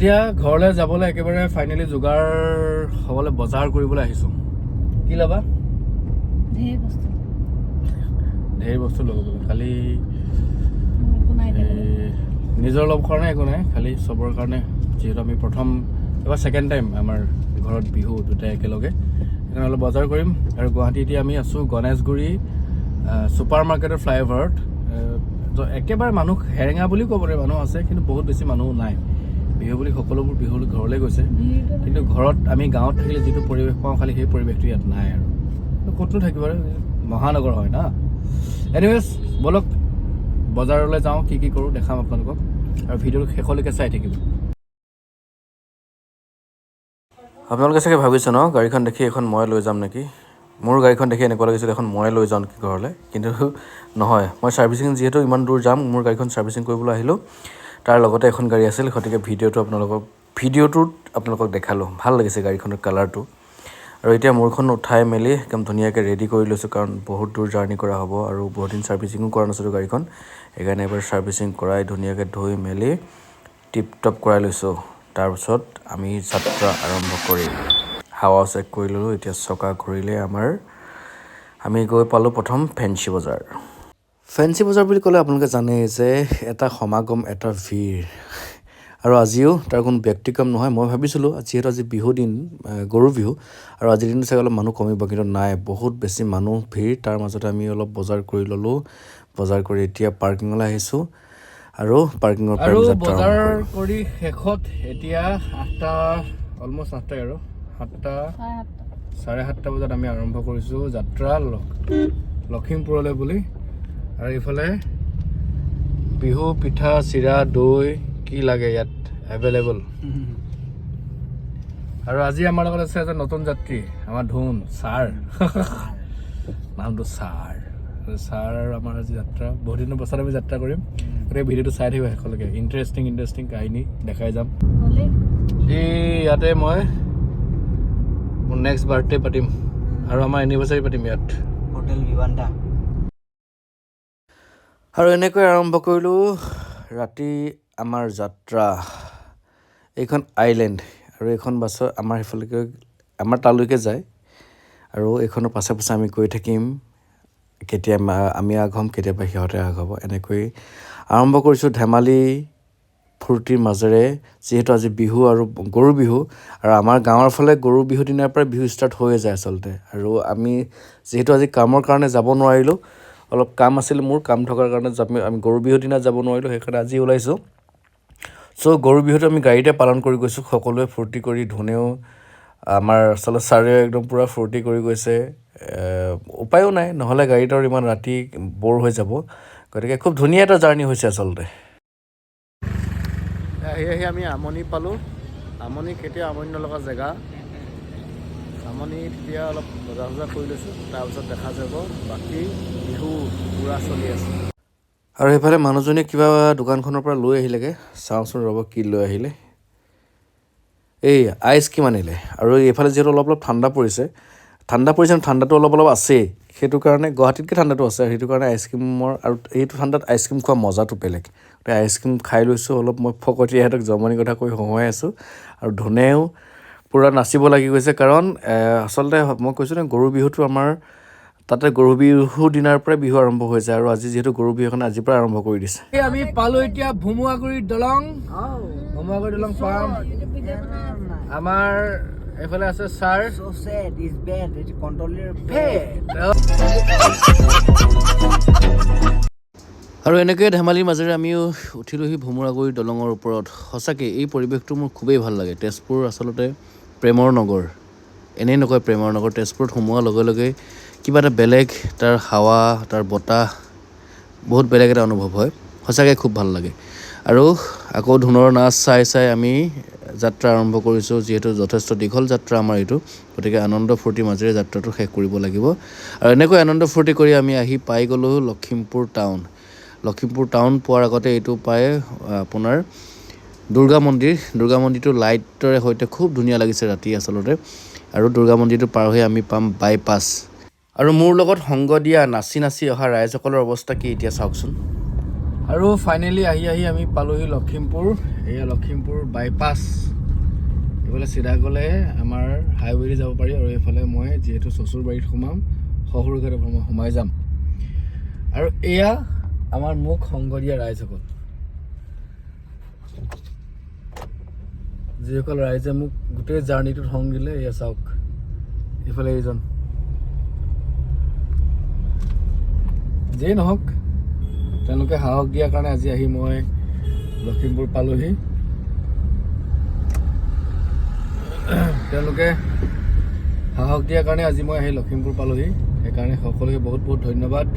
এতিয়া ঘৰলৈ যাবলৈ একেবাৰে ফাইনেলি যোগাৰ হ'বলৈ বজাৰ কৰিবলৈ আহিছোঁ। কি ল'বা? ঢেৰ বস্তু ল'ব বোলে। খালি নিজৰ লগ কাৰণে একো নাই, খালি চবৰ কাৰণে, যিহেতু আমি এবাৰ ছেকেণ্ড টাইম আমাৰ ঘৰত বিহু দুটাই একেলগে, সেইকাৰণে অলপ বজাৰ কৰিম। আৰু গুৱাহাটী এতিয়া আমি আছোঁ গণেশগুৰি ছুপাৰ মাৰ্কেটৰ ফ্লাইঅভাৰত। একেবাৰে মানুহ হেৰেঙা বুলিও ক'ব পাৰে, মানুহ আছে কিন্তু বহুত বেছি মানুহ নাই। বিহু বুলি সকলোবোৰ বিহু ঘৰলৈ গৈছে, কিন্তু ঘৰত আমি গাঁৱত থাকিলে যিটো পৰিৱেশ পাওঁ খালি সেই পৰিৱেশটো ইয়াত নাই। আৰু ক'তনো থাকিব আৰু, মহানগৰ হয় না। এনিৱেজ ব'লক বজাৰলৈ যাওঁ, কি কি কৰোঁ দেখাম আপোনালোকক, আৰু ভিডিঅ'টো শেষলৈকে চাই থাকিব। আপোনালোকে চাগে ভাবিছে ন গাড়ীখন দেখি এখন মই লৈ যাম নেকি। মোৰ গাড়ীখন দেখি এনেকুৱা লাগিছিল এখন ময়ে লৈ যাওঁ নেকি ঘৰলৈ, কিন্তু নহয়। মই ছাৰ্ভিচিং যিহেতু ইমান দূৰ যাম, মোৰ গাড়ীখন ছাৰ্ভিচিং কৰিবলৈ আহিলোঁ। তাৰ লগতে এখন গাড়ী আছিল, গতিকে ভিডিঅ'টোত আপোনালোকক দেখালোঁ। ভাল লাগিছে গাড়ীখনৰ কালাৰটো। আৰু এতিয়া মোৰখন উঠাই মেলি একদম ধুনীয়াকৈ ৰেডি কৰি লৈছোঁ, কাৰণ বহুত দূৰ জাৰ্ণি কৰা হ'ব আৰু বহুত দিন ছাৰ্ভিচিঙো কৰা নাছিলোঁ গাড়ীখন। সেইকাৰণে এবাৰ ছাৰ্ভিচিং কৰাই ধুনীয়াকৈ ধুই মেলি টিপ টপ কৰাই লৈছোঁ। তাৰপিছত আমি যাত্ৰা আৰম্ভ কৰিম। হাৱা চেক কৰি ল'লোঁ। এতিয়া চকা ঘূৰিলে আমি গৈ পালোঁ প্ৰথম ফেঞ্চি বজাৰ। ফেঞ্চি বজাৰ বুলি ক'লে আপোনালোকে জানে যে এটা সমাগম, এটা ভিৰ। আৰু আজিও তাৰ কোনো ব্যক্তিক্ৰম নহয়। মই ভাবিছিলোঁ যিহেতু আজি বিহু দিন, গৰু বিহু, আৰু আজিৰ দিনটো চাগে অলপ মানুহ কমিব, কিন্তু নাই, বহুত বেছি মানুহ ভিৰ। তাৰ মাজতে আমি অলপ বজাৰ কৰি ল'লোঁ। বজাৰ কৰি এতিয়া পাৰ্কিঙলৈ আহিছোঁ, আৰু পাৰ্কিঙৰ পৰা বজাৰ কৰি শেষত এতিয়া অলমষ্ট 8টাই আৰু 7:30 বজাত আমি আৰম্ভ কৰিছোঁ যাত্ৰা লখিমপুৰলৈ বুলি। আৰু এইফালে বিহু পিঠা, চিৰা, দৈ কি লাগে ইয়াত এভেইলেবল। আৰু আজি আমাৰ লগত আছে এজন নতুন যাত্ৰী, আমাৰ ধুন ছাৰ। নামটো ছাৰ আৰু আমাৰ আজি যাত্ৰা, বহুত দিনৰ পাছত আমি যাত্ৰা কৰিম। গতিকে ভিডিঅ'টো চাই থাকিব শেষলৈকে, ইণ্টাৰেষ্টিং কাহিনী দেখাই যাম। ইয়াতে মই মোৰ নেক্সট বাৰ্থডে পাতিম আৰু আমাৰ এনিভাৰ্চাৰী পাতিম ইয়াত, হোটেল ভিভাণ্টা। আৰু এনেকৈ আৰম্ভ কৰিলোঁ ৰাতি আমাৰ যাত্ৰা। এইখন আইলেণ্ড, আৰু এইখন বাছত আমাৰ তালৈকে যায়, আৰু এইখনৰ পাছে পাছে আমি গৈ থাকিম। কেতিয়াবা আমি আগ হ'ম, কেতিয়াবা সিহঁতে আগ হ'ব। এনেকৈ আৰম্ভ কৰিছোঁ ধেমালি ফূৰ্তিৰ মাজেৰে। যিহেতু আজি বিহু আৰু গৰু বিহু, আৰু আমাৰ গাঁৱৰ ফালে গৰু বিহু দিনাৰ পৰাই বিহু ষ্টাৰ্ট হৈয়ে যায় আচলতে। আৰু আমি যিহেতু আজি কামৰ কাৰণে যাব নোৱাৰিলোঁ, অলপ কাম আছিল মোৰ, কাম থকাৰ কাৰণে আমি গৰু বিহুৰ দিনা যাব নোৱাৰিলোঁ, সেইকাৰণে আজি ওলাইছোঁ। চ' গৰু বিহুটো আমি গাড়ীতে পালন কৰি গৈছোঁ, সকলোৱে ফূৰ্তি কৰি। ধুনেও আমাৰ আচলতে ছাৰেও একদম পূৰা ফূৰ্তি কৰি গৈছে। উপায়ো নাই, নহ'লে গাড়ীত আৰু ইমান ৰাতি ব'ৰ হৈ যাব। গতিকে খুব ধুনীয়া এটা জাৰ্ণি হৈছে আচলতে। আহি আমি আমনি পালোঁ। আমনি কেতিয়া আমনি নলগা জেগা। আমনি তেতিয়া অলপ বজাৰ কৰি লৈছোঁ, তাৰপিছত দেখা যাব বাকী বিহু পূৰা চলি আছে। আৰু সেইফালে মানুহজনীয়ে কিবা দোকানখনৰ পৰা লৈ আহিলেগৈ, চাওঁচোন ৰ'ব কি লৈ আহিলে। এই আইচক্ৰীম আনিলে। আৰু এইফালে যিহেতু অলপ ঠাণ্ডা পৰিছে, ঠাণ্ডাটো অলপ আছেই, সেইটো কাৰণে গুৱাহাটীতকৈ ঠাণ্ডাটো আছে, সেইটো কাৰণে আইচক্ৰীমৰ, আৰু এইটো ঠাণ্ডাত আইচক্ৰীম খোৱা মজাটো বেলেগ। গতিকে আইচক্ৰীম খাই লৈছোঁ অলপ। মই ফকতীয়া ইহঁতক জমনি কথা কৈ হহুৱাই আছোঁ, আৰু ধুনেও পূৰা নাচিব লাগি গৈছে। কাৰণ আচলতে মই কৈছোঁ নহয়, গৰু বিহুটো আমাৰ তাতে গৰু বিহুৰ দিনাৰ পৰাই বিহু আৰম্ভ হৈ যায়, আৰু আজি যিহেতু গৰু বিহুখন আজিৰ পৰা আৰম্ভ কৰি দিছে। আমি পালোঁ এতিয়া ভুমুৱাগুৰি দলং পাম। আমাৰ এইফালে আছে ছাৰ। আৰু এনেকৈয়ে ধেমালিৰ মাজেৰে আমিও উঠিলোহি ভুমুৱাগুৰি দলঙৰ ওপৰত। সঁচাকৈ এই পৰিৱেশটো মোৰ খুবেই ভাল লাগে। তেজপুৰ আচলতে প্ৰেমৰ নগৰ, এনেই নকয় প্ৰেমৰ নগৰ। তেজপুৰত সোমোৱাৰ লগে লগে কিবা এটা বেলেগ, তাৰ হাৱা, তাৰ বতাহ, বহুত বেলেগ এটা অনুভৱ হয়। সঁচাকৈ খুব ভাল লাগে। আৰু আকৌ ধুনৰ নাচ চাই আমি যাত্ৰা আৰম্ভ কৰিছোঁ। যিহেতু যথেষ্ট দীঘল যাত্ৰা আমাৰ এইটো, গতিকে আনন্দ ফূৰ্তিৰ মাজেৰে যাত্ৰাটো শেষ কৰিব লাগিব। আৰু এনেকৈ আনন্দ ফূৰ্তি কৰি আমি আহি পাই গ'লোঁ লখিমপুৰ টাউন। লখিমপুৰ টাউন পোৱাৰ আগতে এইটো পায় আপোনাৰ দুৰ্গা মন্দিৰটো লাইটৰে সৈতে খুব ধুনীয়া লাগিছে ৰাতি আচলতে। আৰু দুৰ্গা মন্দিৰটো পাৰ হৈ আমি পাম বাইপাছ। আৰু মোৰ লগত সংগ দিয়া নাচি অহা ৰাইজসকলৰ অৱস্থা কি এতিয়া চাওকচোন। আৰু ফাইনেলি আহি আমি পালোহি লখিমপুৰ। এয়া লখিমপুৰ বাইপাছ। এইফালে চিধা গ'লে আমাৰ হাইৱেদি যাব পাৰি আৰু এইফালে মই যিহেতু চচুৰবাৰীত সোমাম, শহুৰঘাটত মই সোমাই যাম। আৰু এয়া আমাৰ মোক সংগ দিয়া ৰাইজসকল, যিসকল ৰাইজে মোক গোটেই জাৰ্ণিটোত সংগ দিলে। এয়া চাওক, এইফালে এইজন, যিয়েই নহওক তেওঁলোকে সাহস দিয়াৰ কাৰণে আজি আহি মই লখিমপুৰ পালোহি। তেওঁলোকে সাহস দিয়াৰ কাৰণে আজি মই আহি লখিমপুৰ পালোহি। সেইকাৰণে সকলোকে বহুত বহুত ধন্যবাদ।